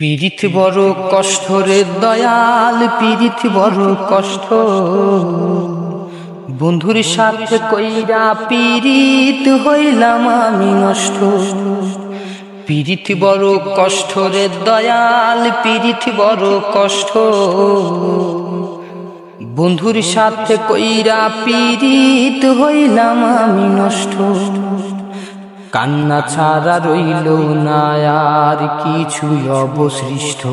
পীড়িত বড় কষ্ট রে দয়াল, পীড়িত বড় কষ্ট। বন্ধুর সাথে কইরা পীড়িত হইলাম আমি নষ্ট। পীড়িত বড় কষ্ট রে দয়াল, পীড়িত বড় কষ্ট। বন্ধুর সাথে কইরা পীড়িত হইলাম আমি নষ্ট। কান্না ছাড়া রইল না আর কিছু অবশিষ্ট।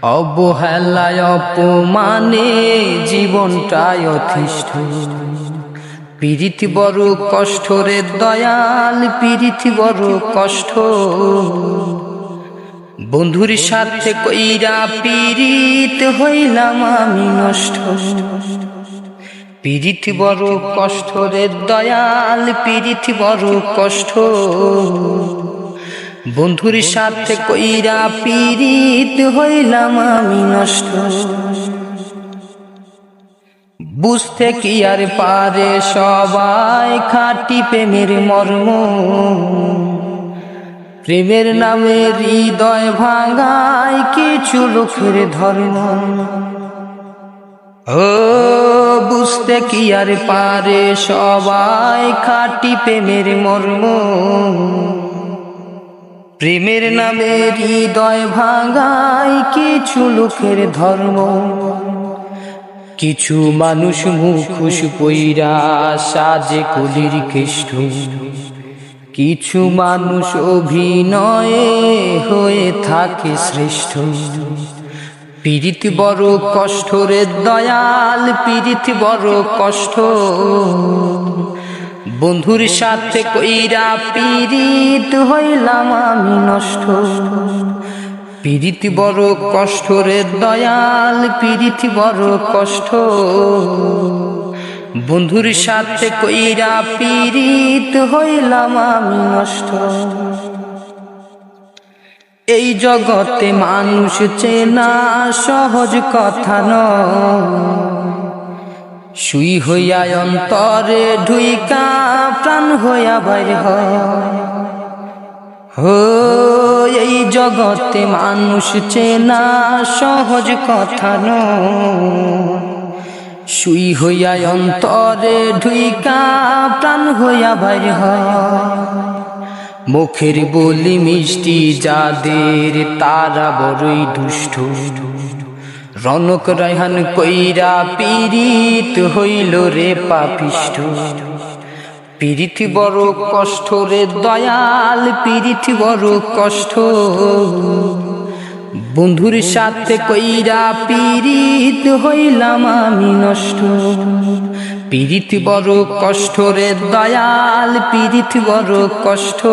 অবহেলায় অপমানে জীবনটাই অতিষ্ঠ। পীড়িত বড় কষ্ট রে দয়াল, পীড়িত বড় কষ্ট। বন্ধুর সাথে কইরা পীড়িত হইলাম আমি নষ্ট। পীড়িত বড় কষ্ট রে দয়াল, পীড়িত বড় কষ্ট। বন্ধুর সাথে কইরা পীড়িত হইলাম আমি নষ্ট। বুঝতে কি আর পারে সবাই খাঁটি প্রেমের মর্ম। প্রেমের নামে হৃদয় ভাঙায় কিছু লোকের ধর্ম। ও বুঝতে কি আর পারে সবাই খাঁটি প্রেমের মর্ম। প্রেমের নামে হৃদয় ভাঙায় কিছু লোকের ধর্ম। কিছু মানুষ মুখোশ পইরা সাজে কলির কেষ্ট। কিছু মানুষ অভিনয়ে হয়ে থাকে শ্রেষ্ঠ। পীড়িত বড় কষ্ট রে দয়াল, পীড়িত বড় কষ্ট। বন্ধুর সাথে কইরা পীড়িত হইলাম আমি নষ্ট। পীড়িত বড় কষ্ট রে দয়াল, পীড়িত বড় কষ্ট। বন্ধুর সাথে কইরা পীড়িত হইলাম আমি নষ্ট। এই জগতে মানুষ চেনা সহজ কথা নয়। সুই হইয়া অন্তরে ঢুইকা প্রাণ হইয়া বাইর হয়। এই জগতে মানুষ চেনা সহজ কথা নয়। সুই হইয়া অন্তরে ঢুইকা প্রাণ হইয়া বাইর হয়। মুখের বলি মিষ্টি যাদের তারা বড়ই দুষ্ট। রনক রায়হান কইরা পীড়িত হইল রে পাপিষ্ঠ। পীড়িত বড় কষ্ট রে দয়াল, পীড়িত বড় কষ্ট। বন্ধুর সাথে কইরা পীড়িত হইলাম আমি নষ্ট। পীড়িত বড় কষ্ট রে দয়াল, পীড়িত বড় কষ্ট।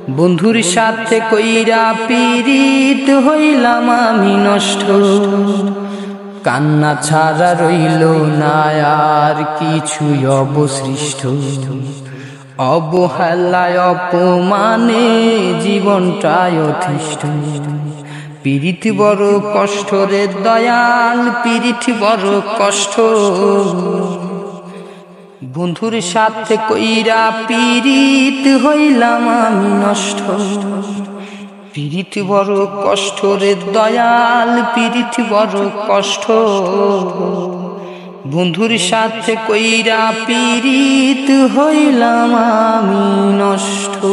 বন্ধুর সাথে কইরা পীড়িত হইলাম আমি নষ্ট। কান্না ছাড়া রইল না আর কিছু অবশিষ্ট। অবহেলায় অপমানে জীবনটাই অতিষ্ঠ। পীড়িত বড় কষ্ট রে দয়াল, পীড়িত বড় কষ্ট। বন্ধুর সাথে কইরা পীড়িত হইলাম আমি নষ্ট। পীড়িত বড় কষ্ট রে দয়াল, পীড়িত বড় কষ্ট। বন্ধুর সাথে কইরা পীড়িত হইলাম আমি নষ্ট।